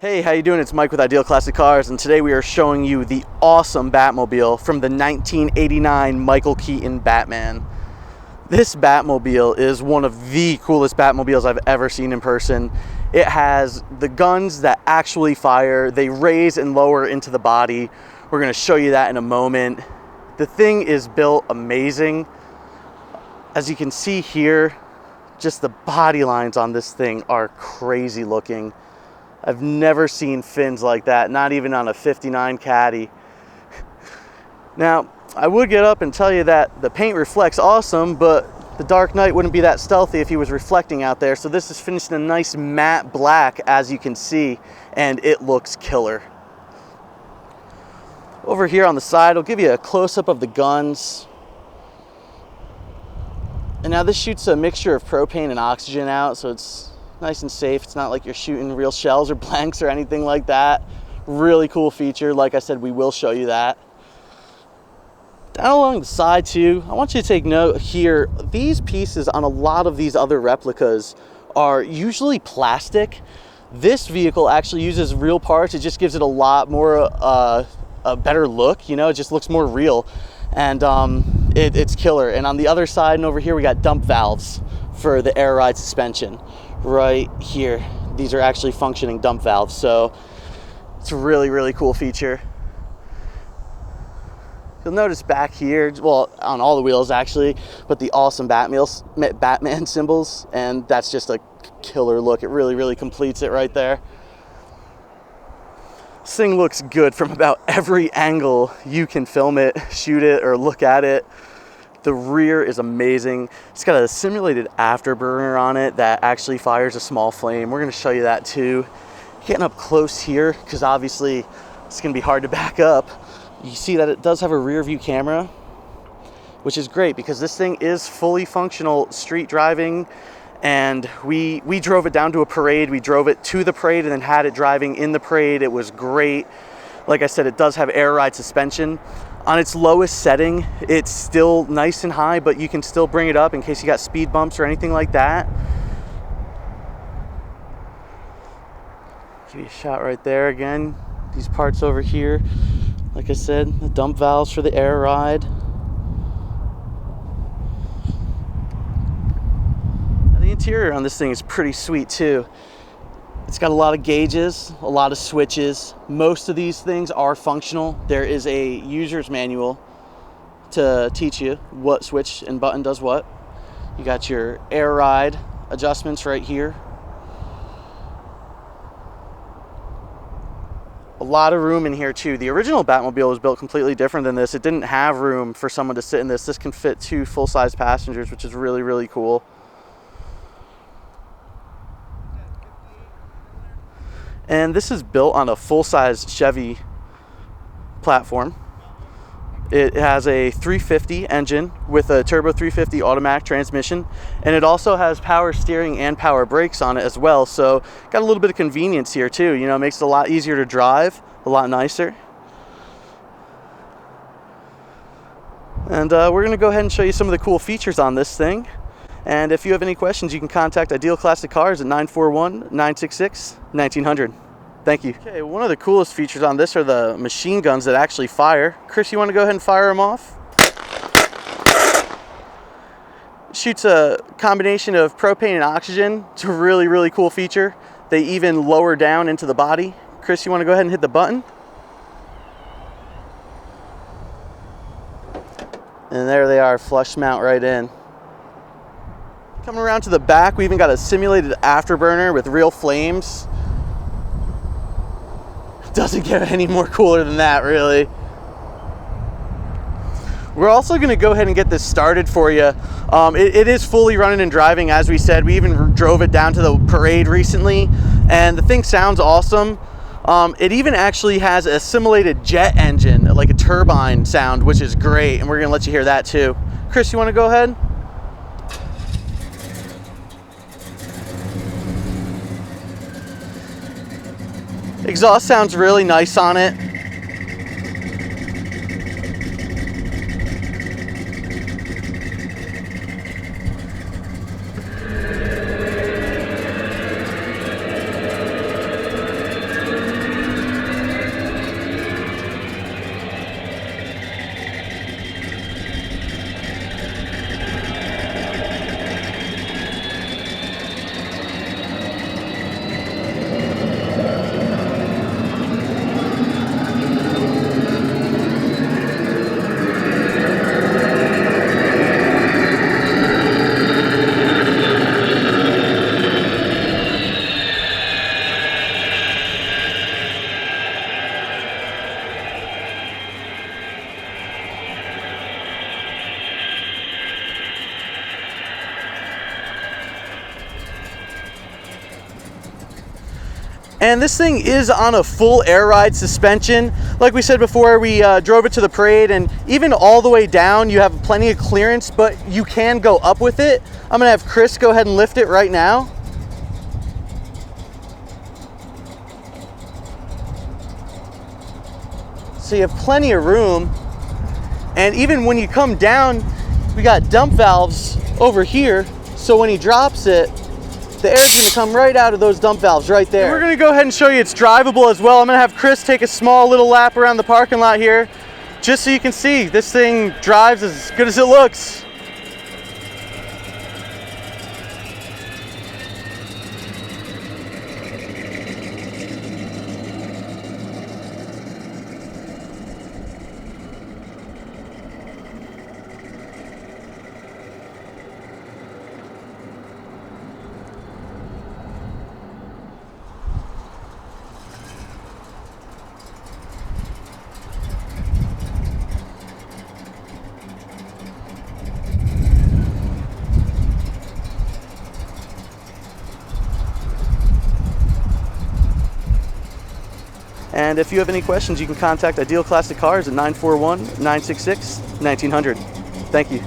Hey, how you doing? It's Mike with Ideal Classic Cars, and today we are showing you the awesome Batmobile from the 1989 Michael Keaton Batman. This Batmobile is one of the coolest Batmobiles I've ever seen in person. It has the guns that actually fire. They raise and lower into the body. We're going to show you that in a moment. The thing is built amazing. As you can see here, just the body lines on this thing are crazy looking. I've never seen fins like that, not even on a 59 Caddy. Now, I would get up and tell you that the paint reflects awesome, but the Dark Knight wouldn't be that stealthy if he was reflecting out there. So this is finished in a nice matte black, as you can see, and it looks killer. Over here on the side, I'll give you a close-up of the guns. And now this shoots a mixture of propane and oxygen out, so it's nice and safe. It's not like you're shooting real shells or blanks or anything like that. Really cool feature. Like I said, we will show you that. Down along the side too, I want you to take note here, these pieces on a lot of these other replicas are usually plastic. This vehicle actually uses real parts. It just gives it a lot more, a better look, you know, it just looks more real. And it's killer. And on the other side and over here, we got dump valves for the air ride suspension. Right here, these are actually functioning dump valves, so it's a really cool feature. You'll notice back here, well, on all the wheels actually, but the awesome Batman symbols, and that's just a killer look. It really completes it right there. This thing looks good from about every angle you can film it, shoot it, or look at it. The rear is amazing. It's got a simulated afterburner on it that actually fires a small flame. We're gonna show you that too. Getting up close here, because obviously it's gonna be hard to back up. You see that it does have a rear view camera, which is great because this thing is fully functional street driving. And we drove it down to a parade. We drove it to the parade and then had it driving in the parade. It was great. Like I said, it does have air ride suspension. On its lowest setting, it's still nice and high, but you can still bring it up in case you got speed bumps or anything like that. Give you a shot right there again. These parts over here, like I said, the dump valves for the air ride. Now, the interior on this thing is pretty sweet too. It's got a lot of gauges, a lot of switches. Most of these things are functional. There is a user's manual to teach you what switch and button does what. You got your air ride adjustments right here. A lot of room in here too. The original Batmobile was built completely different than this. It didn't have room for someone to sit in this. This can fit 2 full-size passengers, which is really cool. And this is built on a full-size Chevy platform. It has a 350 engine with a turbo 350 automatic transmission, and it also has power steering and power brakes on it as well. So got a little bit of convenience here too. You know, it makes it a lot easier to drive, a lot nicer. And we're gonna go ahead and show you some of the cool features on this thing. And if you have any questions, you can contact Ideal Classic Cars at 941-966-1900. Thank you. Okay, one of the coolest features on this are the machine guns that actually fire. Chris, you want to go ahead and fire them off? Shoots a combination of propane and oxygen. It's a really cool feature. They even lower down into the body. Chris, you want to go ahead and hit the button? And there they are, flush mount right in. Coming around to the back, we even got a simulated afterburner with real flames. Doesn't get any more cooler than that, really. We're also going to go ahead and get this started for you. It is fully running and driving, as we said. We even drove it down to the parade recently, and the thing sounds awesome. It even actually has a simulated jet engine, like a turbine sound, which is great, and we're going to let you hear that too. Chris, you want to go ahead? Exhaust sounds really nice on it. And this thing is on a full air ride suspension. Like we said before, we drove it to the parade, and even all the way down, you have plenty of clearance, but you can go up with it. I'm gonna have Chris go ahead and lift it right now. So you have plenty of room. And even when you come down, we got dump valves over here. So when he drops it, the air's gonna come right out of those dump valves right there. And we're gonna go ahead and show you it's drivable as well. I'm gonna have Chris take a small little lap around the parking lot here, just so you can see this thing drives as good as it looks. And if you have any questions, you can contact Ideal Classic Cars at 941-966-1900. Thank you.